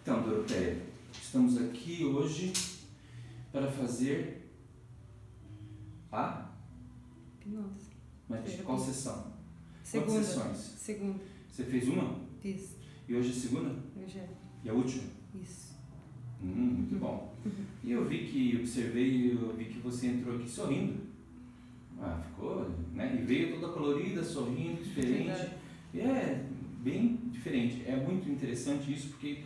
Então, Doroteia, estamos aqui hoje para fazer a... Hipnose. Mas qual sessão? Segunda. Quantas sessões? Segunda. Você fez uma? Fiz. E hoje é a segunda? Hoje é. E a última? Isso. Muito bom. E eu vi que, eu vi que você entrou aqui sorrindo. Ah, ficou, né? E veio toda colorida, sorrindo, diferente. É bem diferente. É muito interessante isso, porque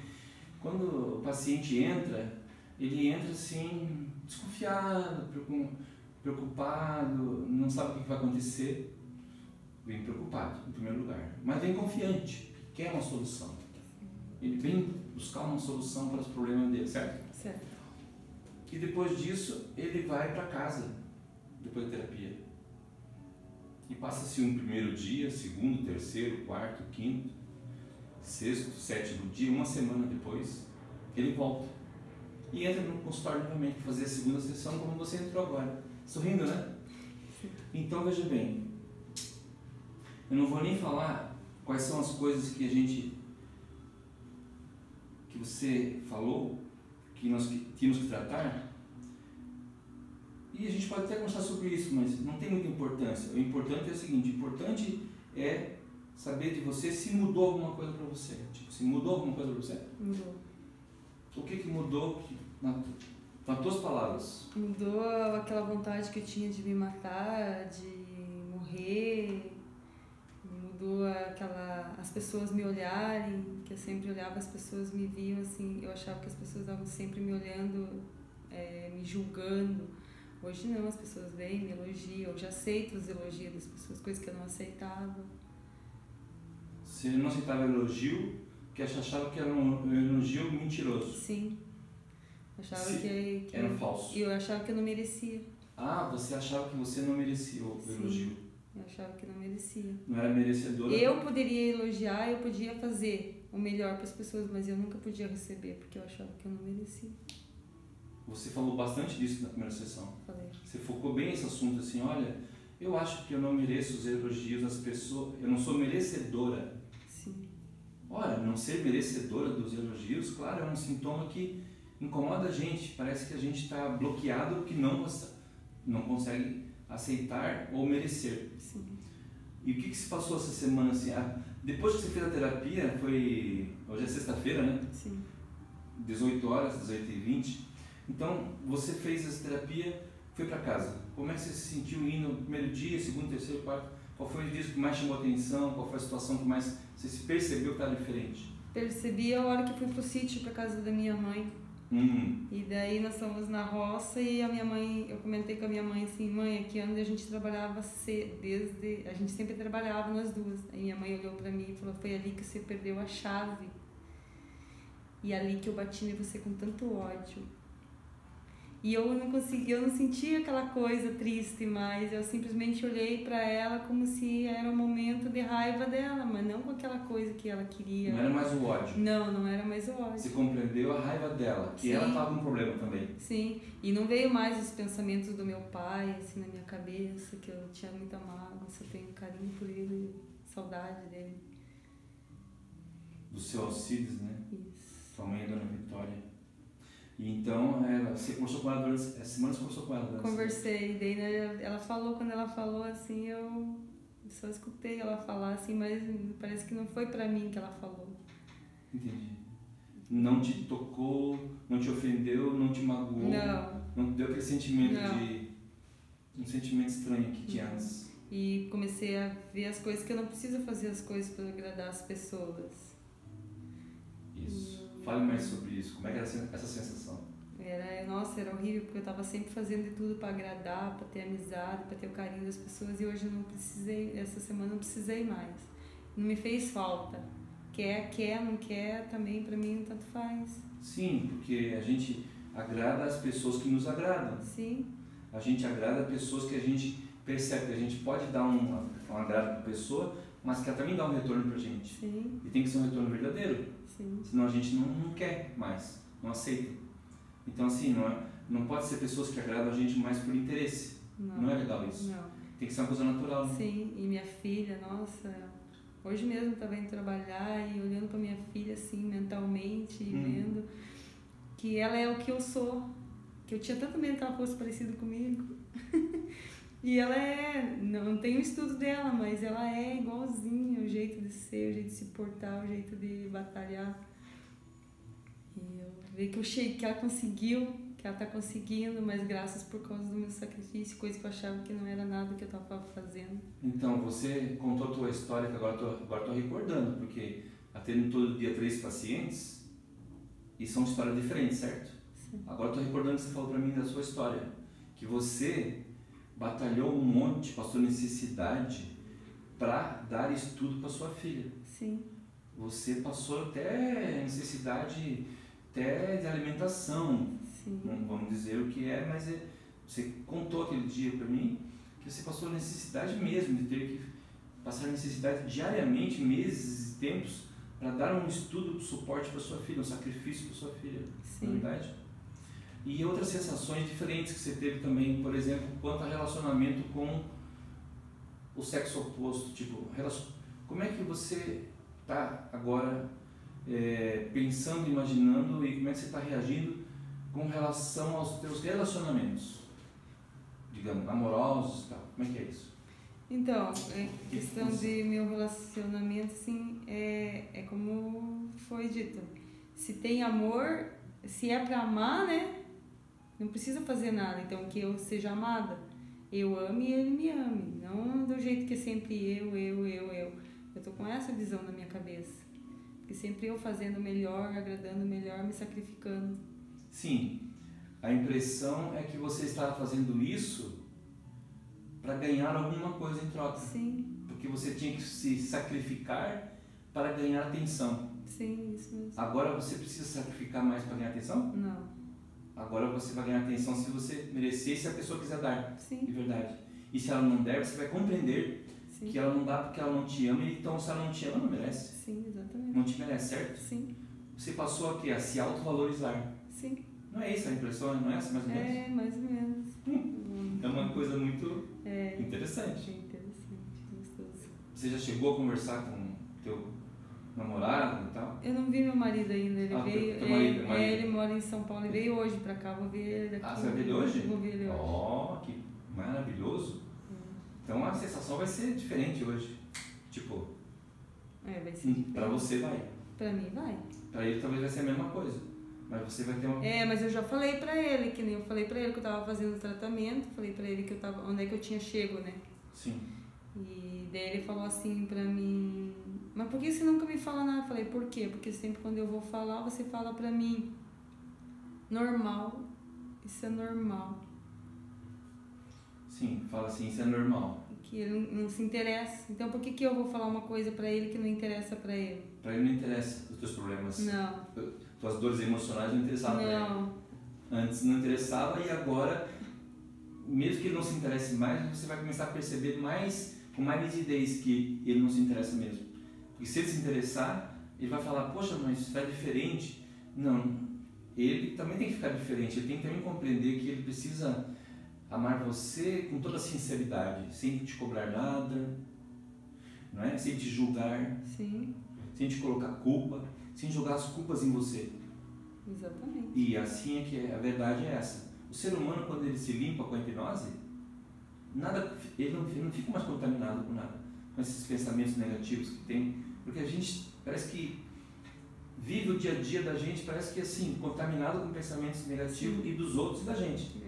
quando o paciente entra, ele entra assim, desconfiado, preocupado, não sabe o que vai acontecer. Vem preocupado, em primeiro lugar. Mas vem confiante, quer uma solução. Ele vem buscar uma solução para os problemas dele, certo? Certo. E depois disso, ele vai para casa, depois da terapia. E passa-se um primeiro dia, segundo, terceiro, quarto, quinto, sexto, sétimo dia, uma semana depois, ele volta. E entra no consultório novamente para fazer a segunda sessão, como você entrou agora. Sorrindo, né? Então, veja bem, eu não vou nem falar quais são as coisas que você falou, que nós tínhamos que tratar, e a gente pode até conversar sobre isso, mas não tem muita importância. O importante é o seguinte, o importante é saber de você se mudou alguma coisa para você. Tipo, se mudou alguma coisa para você? Mudou. O que mudou, nas tuas palavras? Mudou aquela vontade que eu tinha de me matar, de morrer. Mudou as pessoas me olharem, que eu sempre olhava, as pessoas me viam assim, eu achava que as pessoas estavam sempre me olhando, me julgando. Hoje não, as pessoas vêm, me elogiam, eu já aceito os elogios das pessoas, coisas que eu não aceitava. Você não aceitava elogio, porque achava que era um elogio mentiroso. Sim. Eu achava que era falso. E eu achava que eu não merecia. Ah, você achava que você não merecia o elogio. Eu achava que não merecia. Não era merecedora? Eu poderia elogiar, eu podia fazer o melhor para as pessoas, mas eu nunca podia receber, porque eu achava que eu não merecia. Você falou bastante disso na primeira sessão. Falei. Você focou bem nesse assunto, assim, olha, eu acho que eu não mereço os elogios das pessoas, eu não sou merecedora. Sim. Ora, não ser merecedora dos elogios, claro, é um sintoma que incomoda a gente, parece que a gente está bloqueado, que não consegue aceitar ou merecer. Sim. E o que se passou essa semana, assim, depois que você fez a terapia, hoje é sexta-feira, né? Sim. 18 horas, 18h20. Então, você fez essa terapia, foi para casa. Como é que você se sentiu indo no primeiro dia, segundo, terceiro, quarto? Qual foi o dia que mais chamou a atenção? Qual foi a situação que mais você se percebeu que estava diferente? Percebi a hora que fui pro sítio, para casa da minha mãe. E daí nós fomos na roça e a minha mãe, eu comentei com a minha mãe assim, mãe, aqui onde a gente trabalhava a gente sempre trabalhava nós duas. Aí minha mãe olhou para mim e falou, foi ali que você perdeu a chave. E ali que eu bati em você com tanto ódio. E eu não sentia aquela coisa triste mais, eu simplesmente olhei para ela como se era um momento de raiva dela, mas não com aquela coisa que ela queria. Não era mais o ódio? Não era mais o ódio. Você compreendeu a raiva dela, que Sim. Ela estava com um problema também. Sim, e não veio mais os pensamentos do meu pai, assim, na minha cabeça, que eu tinha muita mágoa, eu tenho carinho por ele, saudade dele. Do seu Alcides, né? Isso. Sua mãe, a Dona Vitória. E então, você conversou com ela durante essa semana, você conversou com ela? Conversei, daí né, ela falou, quando ela falou assim, eu só escutei ela falar assim, mas parece que não foi pra mim que ela falou. Entendi. Não te tocou, não te ofendeu, não te magoou? Não deu aquele sentimento um sentimento estranho que tinha antes? E comecei a ver as coisas que eu não preciso fazer as coisas para agradar as pessoas. Isso. Fale mais sobre isso. Como é que era essa sensação? Era horrível, porque eu estava sempre fazendo de tudo para agradar, para ter amizade, para ter o carinho das pessoas, e hoje eu não precisei, essa semana não precisei mais. Não me fez falta. Quer, não quer, também para mim tanto faz. Sim, porque a gente agrada as pessoas que nos agradam. Sim. A gente agrada pessoas que a gente percebe que a gente pode dar um agrado para a pessoa, mas que ela também dá um retorno para a gente. Sim. E tem que ser um retorno verdadeiro. Sim. Senão a gente não quer mais, não aceita. Então, assim, não pode ser pessoas que agradam a gente mais por interesse. Não é legal isso. Não. Tem que ser uma coisa natural. Né? Sim, e minha filha, nossa, hoje mesmo estava indo trabalhar e olhando para minha filha assim, mentalmente, vendo que ela é o que eu sou, que eu tinha tanto medo que ela fosse parecida comigo. E ela não tem o estudo dela, mas ela é igualzinha, o jeito de ser, o jeito de se portar, o jeito de batalhar. E eu vejo que ela conseguiu, que ela tá conseguindo, mas graças por causa do meu sacrifício, coisa que eu achava que não era nada que eu tava fazendo. Então, você contou a tua história, que agora tô recordando, porque atendo todo dia 3 pacientes e são histórias diferentes, certo? Sim. Agora tô recordando que você falou pra mim da sua história, que você batalhou um monte, passou necessidade para dar estudo para sua filha. Sim. Você passou até necessidade até de alimentação. Sim. Não vamos dizer o que é, mas você contou aquele dia para mim que você passou necessidade mesmo de ter que passar necessidade diariamente, meses e tempos para dar um estudo, suporte para sua filha, um sacrifício para sua filha. Sim. Não é verdade? E outras sensações diferentes que você teve também, por exemplo, quanto a relacionamento com o sexo oposto, tipo, como é que você está agora pensando, imaginando e como é que você está reagindo com relação aos teus relacionamentos, digamos, amorosos e tal, como é que é isso? Então, questão de meu relacionamento, assim, é como foi dito, se tem amor, se é para amar, né? Não precisa fazer nada, então que eu seja amada. Eu ame e ele me ame. Não do jeito que é sempre eu. Eu tô com essa visão na minha cabeça. Porque sempre eu fazendo melhor, agradando melhor, me sacrificando. Sim. A impressão é que você está fazendo isso para ganhar alguma coisa em troca. Sim. Porque você tinha que se sacrificar para ganhar atenção. Sim, isso mesmo. Agora você precisa sacrificar mais para ganhar atenção? Não. Agora você vai ganhar atenção se você merecer, se a pessoa quiser dar. Sim. De verdade. E se ela não der, você vai compreender Sim. que ela não dá porque ela não te ama, então se ela não te ama, não merece. Sim, exatamente. Não te merece, certo? Sim. Você passou aqui a se autovalorizar. Sim. Não é isso a impressão? Não é essa mais ou menos? É, mais ou menos. É uma coisa muito interessante. Interessante, gostoso. Você já chegou a conversar com teu namorado e tal? Eu não vi meu marido ainda, ele veio. Teu marido. Ele mora em São Paulo, ele veio hoje pra cá, vou ver ele daqui. Ah, você vai ver ele hoje? Vou ver ele hoje. Ó, que maravilhoso. Então a sensação vai ser diferente hoje. Tipo, vai ser diferente. Pra você vai. Pra mim vai. Pra ele talvez vai ser a mesma coisa. Mas você vai ter uma... mas eu já falei pra ele, que nem eu falei pra ele que eu tava fazendo o tratamento, falei pra ele que eu tava, onde é que eu tinha chego, né? Sim. E daí ele falou assim pra mim, mas por que você nunca me fala nada? Eu falei, por quê? Porque sempre quando eu vou falar, você fala pra mim. Normal, isso é normal. Sim, fala assim, isso é normal. Que ele não se interessa. Então por que eu vou falar uma coisa pra ele que não interessa pra ele? Pra ele não interessa os teus problemas. Não. Tuas dores emocionais não interessavam pra ele. Não. Antes não interessava e agora, mesmo que ele não se interesse mais, você vai começar a perceber com mais nitidez que ele não se interessa mesmo. Porque se ele se interessar, ele vai falar, poxa, mas está diferente. Não, ele também tem que ficar diferente, ele tem que também compreender que ele precisa amar você com toda a sinceridade, sem te cobrar nada, não é? Sem te julgar, Sim. sem te colocar culpa, sem jogar as culpas em você. Exatamente. E assim é que a verdade é essa. O ser humano, quando ele se limpa com a hipnose, ele não fica mais contaminado com nada, com esses pensamentos negativos que tem, porque a gente parece que vive o dia a dia da gente, parece que assim, contaminado com pensamentos negativos. Sim. E dos outros e da gente.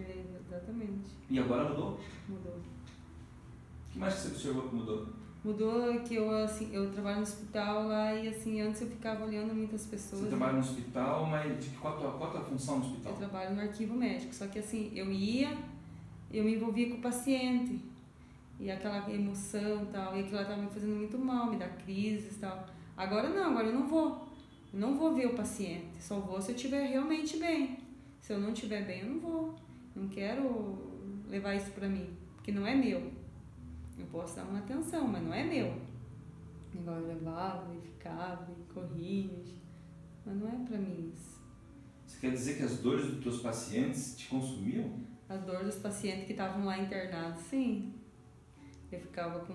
Exatamente. E agora mudou? Mudou. O que mais que você observou que mudou? Mudou que eu trabalho no hospital lá e assim, antes eu ficava olhando muitas pessoas. Você trabalha no hospital, mas qual a tua função no hospital? Eu trabalho no arquivo médico, só que assim, eu me envolvia com o paciente e aquela emoção e tal, e aquilo lá estava me fazendo muito mal, me dá crises e tal. Agora não, agora eu não vou. Eu não vou ver o paciente, só vou se eu estiver realmente bem. Se eu não estiver bem, eu não vou. Não quero levar isso pra mim, porque não é meu. Eu posso dar uma atenção, mas não é meu. Igual eu levava e ficava e corria, mas não é pra mim isso. Você quer dizer que as dores dos teus pacientes te consumiam? As dores dos pacientes que estavam lá internados, sim. Eu ficava com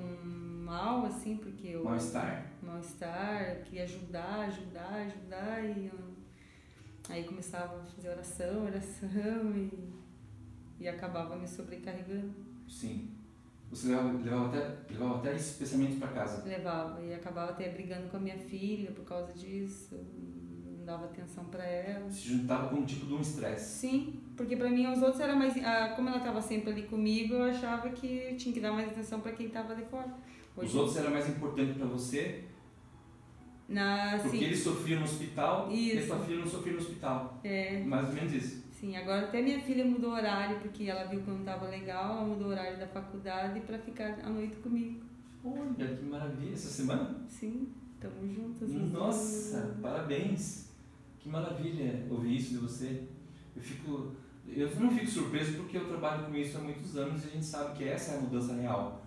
mal, assim, porque eu... Mal-estar? Mal-estar, eu queria ajudar, e aí começava a fazer oração, e acabava me sobrecarregando. Sim. Você levava até esse pensamento para casa? Levava, e acabava até brigando com a minha filha por causa disso, não dava atenção para ela. Se juntava com um tipo de um estresse? Sim, porque para mim os outros era mais... como ela estava sempre ali comigo, eu achava que eu tinha que dar mais atenção para quem estava ali fora. Os outros eram mais importantes para você? Porque sim. eles sofriam no hospital Isso. E a sua filha não sofria no hospital. É. Mais ou menos isso. Sim, agora até minha filha mudou o horário, porque ela viu que eu não estava legal, ela mudou o horário da faculdade para ficar à noite comigo. Olha, que maravilha. Essa semana? Sim, estamos juntas. Nossa, parabéns. Que maravilha ouvir isso de você. Eu não fico surpreso porque eu trabalho com isso há muitos anos e a gente sabe que essa é a mudança real.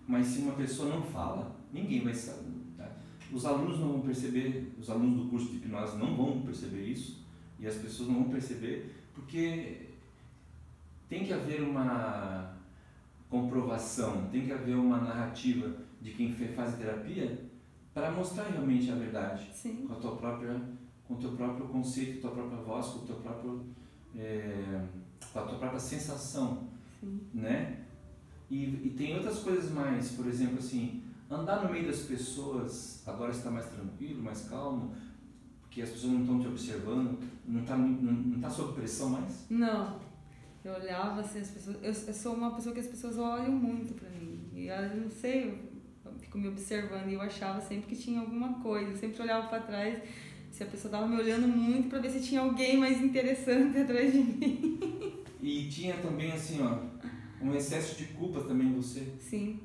Mas se uma pessoa não fala, ninguém vai saber. Os alunos não vão perceber, os alunos do curso de hipnose não vão perceber isso e as pessoas não vão perceber porque tem que haver uma comprovação, tem que haver uma narrativa de quem faz a terapia para mostrar realmente a verdade. Sim. Com o teu próprio conceito, com a tua própria voz, com o teu próprio, com a tua própria sensação. Sim. Né? E tem outras coisas mais, por exemplo, assim, andar no meio das pessoas, agora está mais tranquilo, mais calmo, porque as pessoas não estão te observando, não está sob pressão mais? Não. Eu olhava assim, as pessoas... Eu sou uma pessoa que as pessoas olham muito pra mim. E eu não sei, eu fico me observando e eu achava sempre que tinha alguma coisa. Eu sempre olhava pra trás se a pessoa estava me olhando muito pra ver se tinha alguém mais interessante atrás de mim. E tinha também, assim, ó, um excesso de culpa também em você? Sim.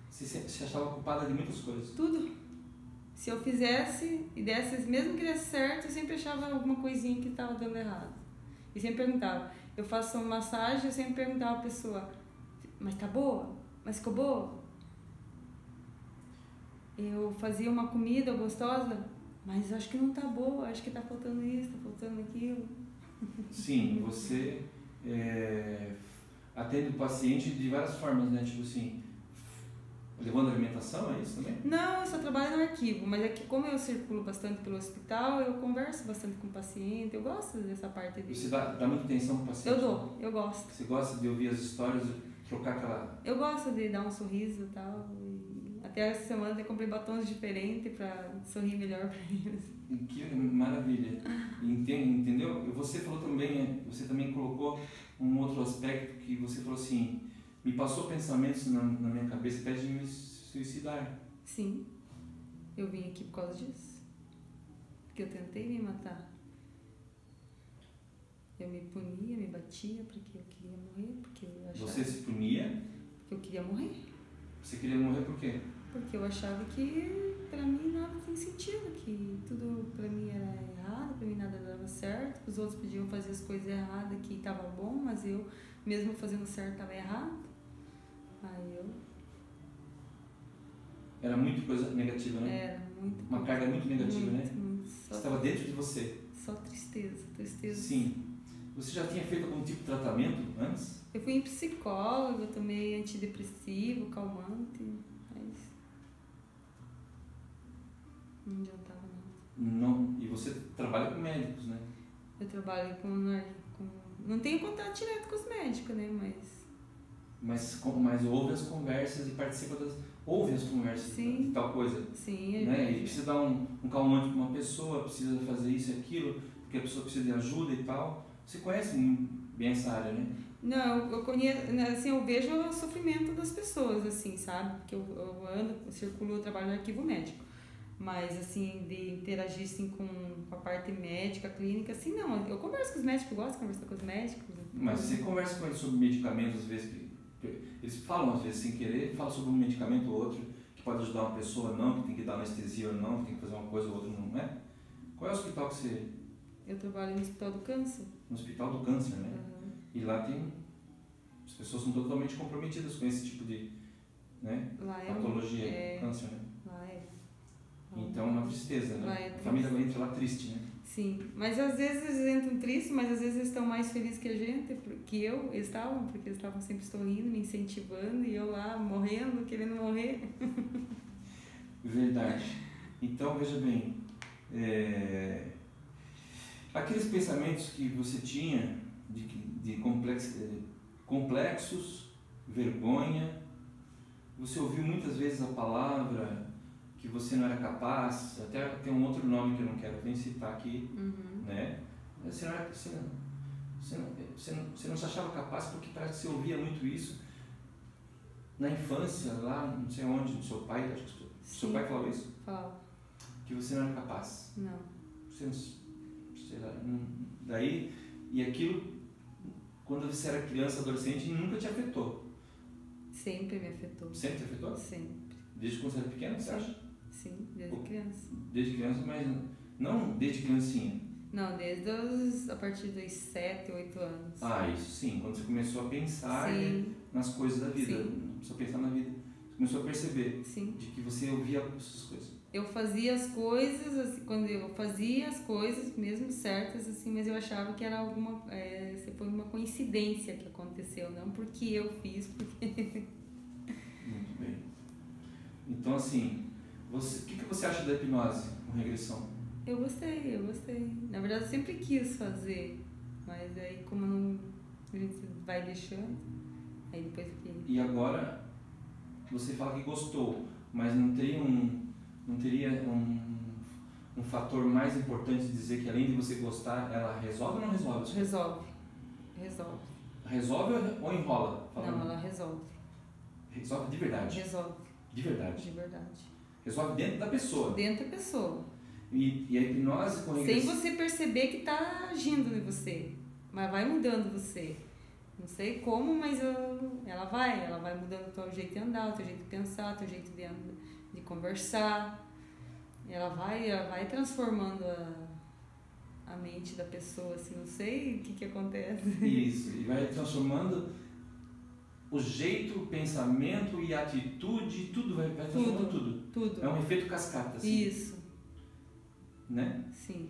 Você achava culpada de muitas coisas? Tudo. Se eu fizesse e desse, mesmo que desse certo, eu sempre achava alguma coisinha que estava dando errado. E sempre perguntava. Eu faço uma massagem, eu sempre perguntava à pessoa, mas tá boa? Mas ficou boa? Eu fazia uma comida gostosa, mas acho que não tá boa, acho que tá faltando isso, tá faltando aquilo. Sim, você atende o paciente de várias formas, né? Tipo assim, levando alimentação, é isso também? Não, eu só trabalho no arquivo, mas é que como eu circulo bastante pelo hospital, eu converso bastante com o paciente, eu gosto dessa parte de... Você dá muita atenção pro paciente? Eu dou, eu gosto. Você gosta de ouvir as histórias, trocar aquela... Eu gosto de dar um sorriso e tal, e até essa semana eu comprei batons diferentes pra sorrir melhor pra eles. Que maravilha! Entendeu? Você falou também, você também colocou um outro aspecto que você falou assim, me passou pensamentos na minha cabeça até de me suicidar. Sim, eu vim aqui por causa disso, porque eu tentei me matar. Eu me punia, me batia porque eu queria morrer, porque eu achava... Você se punia? Porque eu queria morrer. Você queria morrer por quê? Porque eu achava que pra mim nada tem sentido, que tudo pra mim era errado, pra mim nada dava certo, os outros podiam fazer as coisas erradas que tava bom, mas eu, mesmo fazendo certo, tava errado. Aí eu... Era muita coisa negativa, né? Era muito. Uma carga muito negativa, né? Muito. Você estava dentro de você. Só tristeza. Sim. Você já tinha feito algum tipo de tratamento antes? Eu fui em psicólogo, eu tomei antidepressivo, calmante, mas não adiantava nada. Não. E você trabalha com médicos, né? Eu trabalho com... Não tenho contato direto com os médicos, né? Mas ouve as conversas e participa das... Ouve as conversas. Sim. De tal coisa. Sim. Né? E precisa dar um calmante para uma pessoa, precisa fazer isso e aquilo, porque a pessoa precisa de ajuda e tal. Você conhece bem essa área, né? Não, eu conheço, assim, eu vejo o sofrimento das pessoas, assim, sabe? Porque eu circulo, eu trabalho no arquivo médico. Mas, assim, de interagir, assim, com a parte médica, clínica, assim, não. Eu converso com os médicos, eu gosto de conversar com os médicos. Mas você conversa com eles sobre medicamentos, às vezes, eles falam, às vezes, sem querer, falam sobre um medicamento ou outro, que pode ajudar uma pessoa ou não, que tem que dar anestesia ou não, que tem que fazer uma coisa ou outra, não é? Qual é o hospital que você... Eu trabalho no Hospital do Câncer. No Hospital do Câncer, né? Uhum. E lá tem... As pessoas são totalmente comprometidas com esse tipo de, né? Lá é patologia, câncer, né? Lá é. Então é uma tristeza, né? A família vai entrar lá triste, né? Sim, mas às vezes eles entram tristes, mas às vezes eles estão mais felizes que a gente, que eu, eles estavam, porque eles estavam sempre sorrindo, me incentivando, e eu lá morrendo, querendo morrer. Verdade. Então, veja bem, aqueles pensamentos que você tinha de complexos, vergonha, você ouviu muitas vezes a palavra que você não era capaz, até tem um outro nome que eu não quero nem citar aqui, né? Você não se achava capaz porque parece que você ouvia muito isso na infância, lá não sei onde, do seu pai, acho que seu pai falou isso? Fala. Que você não era capaz. Não. Você não, sei lá, daí, e aquilo, quando você era criança, adolescente, nunca te afetou? Sempre me afetou. Sempre te afetou? Sempre. Desde quando você era pequena, você acha? Sim, desde criança. Desde criança, mas não desde criancinha? Não, a partir dos 7, 8 anos. Ah, isso sim, quando você começou a pensar nas coisas da vida, Sim. começou a pensar na vida, você começou a perceber de que você ouvia essas coisas. Eu fazia as coisas, assim, quando eu fazia as coisas, mesmo certas, assim, mas eu achava que era foi uma coincidência que aconteceu, não porque eu fiz, porque... Muito bem. Então, assim, o que você acha da hipnose com regressão? Eu gostei. Na verdade, eu sempre quis fazer, mas aí como não, a gente vai deixando, aí depois que... E agora, você fala que gostou, mas não teria um fator mais importante de dizer que além de você gostar, ela resolve ou não resolve? Resolve. Resolve ou enrola? Não, ela resolve. Resolve de verdade? Resolve. De verdade? De verdade. Resolve dentro da pessoa? Dentro da pessoa. E a hipnose com regressão... Sem você perceber que está agindo em você, mas vai mudando você. Não sei como, mas ela vai mudando o teu jeito de andar, o teu jeito de pensar, o teu jeito de conversar. Ela vai transformando a mente da pessoa, assim, não sei o que acontece. Isso, e vai transformando o jeito, o pensamento e a atitude, tudo vai transformando tudo. É um efeito cascata, assim. Isso. Né? Sim.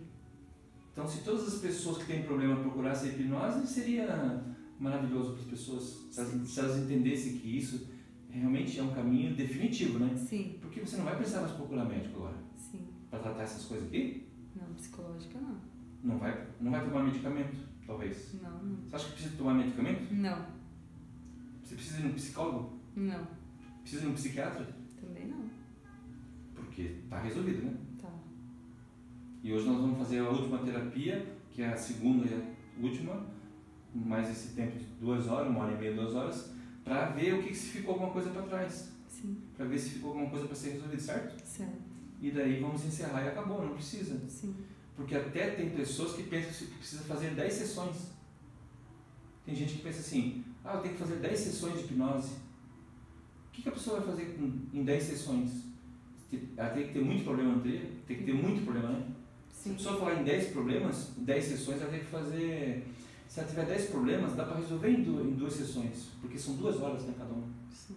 Então, se todas as pessoas que têm problema procurassem a hipnose, seria maravilhoso para as pessoas, se elas entendessem que isso realmente é um caminho definitivo, né? Sim. Porque você não vai precisar mais procurar médico agora. Sim. Para tratar essas coisas aqui? Não, psicológica não. Não vai tomar medicamento, talvez? Não. Você acha que precisa tomar medicamento? Não. Você precisa ir num psicólogo? Não. Precisa ir num psiquiatra? Também não. Porque tá resolvido, né? Tá. E hoje nós vamos fazer a última terapia, que é a segunda e a última, mais esse tempo de 2 horas, 1h30, 2 horas, para ver o que se ficou alguma coisa para trás. Sim. Para ver se ficou alguma coisa para ser resolvida, certo? Certo. E daí vamos encerrar e acabou, não precisa. Sim. Porque até tem pessoas que pensam que precisa fazer 10 sessões. Tem gente que pensa assim, eu tenho que fazer 10 sessões de hipnose. O que a pessoa vai fazer em 10 sessões? Ela tem que ter muito problema, não tem? Tem que ter muito problema, né? Sim. Se a pessoa falar em 10 problemas, 10 sessões, ela tem que fazer... Se ela tiver 10 problemas, dá para resolver em 2 sessões, porque são 2 horas, né, cada uma. Sim.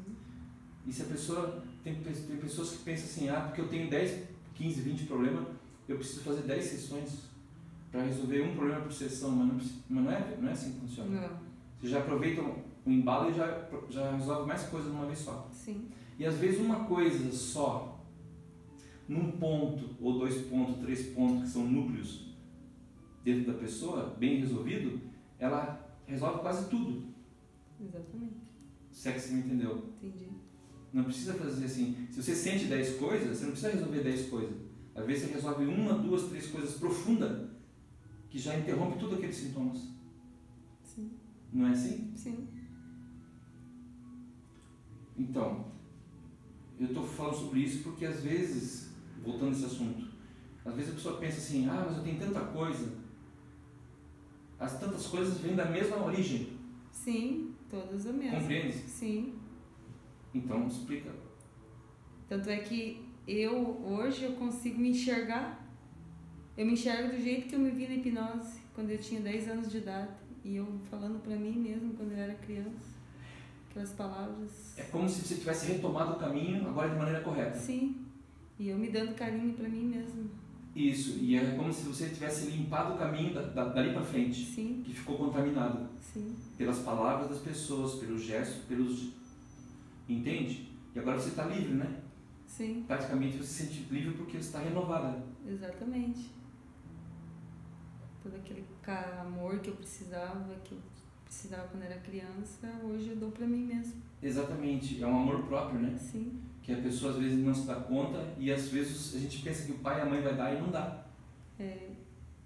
E se a pessoa... Tem pessoas que pensam assim, porque eu tenho 10, 15, 20 problemas, eu preciso fazer 10 sessões para resolver um problema por sessão, mas não é assim que funciona. Não. Você já aproveita o embalo e já resolve mais coisas de uma vez só. Sim. E às vezes uma coisa só, num ponto, ou 2 pontos, 3 pontos, que são núcleos dentro da pessoa, bem resolvido, ela resolve quase tudo. Exatamente. Se é que você me entendeu. Entendi. Não precisa fazer assim. Se você sente 10 coisas, você não precisa resolver 10 coisas. Às vezes você resolve 1, 2, 3 coisas profundas que já interrompe tudo aqueles sintomas. Sim. Não é assim? Sim. Então, eu estou falando sobre isso porque às vezes, voltando a esse assunto, às vezes a pessoa pensa assim, mas eu tenho tanta coisa. As tantas coisas vêm da mesma origem. Sim, todas as mesmas. Compreende? Sim. Então, explica. Tanto é que hoje eu consigo me enxergar. Eu me enxergo do jeito que eu me vi na hipnose, quando eu tinha 10 anos de idade. E eu falando pra mim mesmo, quando eu era criança. Aquelas palavras. É como se você tivesse retomado o caminho, agora de maneira correta. Sim. E eu me dando carinho pra mim mesma. Isso, e é como se você tivesse limpado o caminho dali pra frente. Sim. Que ficou contaminado. Sim. Pelas palavras das pessoas, pelos gestos, Entende? E agora você está livre, né? Sim. Praticamente você se sente livre porque você está renovada. Exatamente. Todo aquele amor que eu precisava quando era criança, hoje eu dou pra mim mesmo. Exatamente, é um amor próprio, né? Sim. Que a pessoa às vezes não se dá conta e às vezes a gente pensa que o pai e a mãe vai dar e não dá. É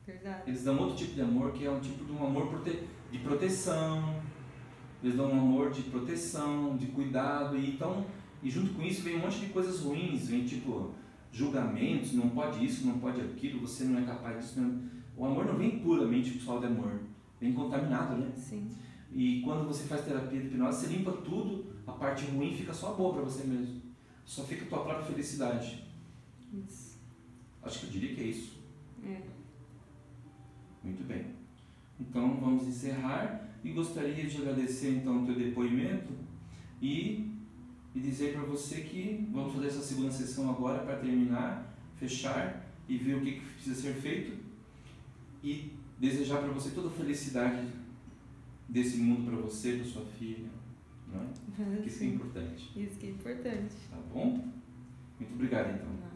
verdade. Eles dão outro tipo de amor, que é um tipo de um amor de proteção. Eles dão um amor de proteção, de cuidado, e junto com isso vem um monte de coisas ruins, vem tipo julgamentos, não pode isso, não pode aquilo, você não é capaz disso. Não. O amor não vem puramente só de amor, vem contaminado, né? Sim. E quando você faz terapia de hipnose, você limpa tudo, a parte ruim fica só boa para você mesmo. Só fica a tua própria felicidade. Isso. Acho que eu diria que é isso. É. Muito bem. Então vamos encerrar e gostaria de agradecer então o teu depoimento e dizer para você que vamos fazer essa segunda sessão agora para terminar, fechar e ver o que precisa ser feito e desejar para você toda a felicidade desse mundo para você, para sua filha, não é? Que isso é importante. Isso que é importante. Tá bom? Muito obrigado então.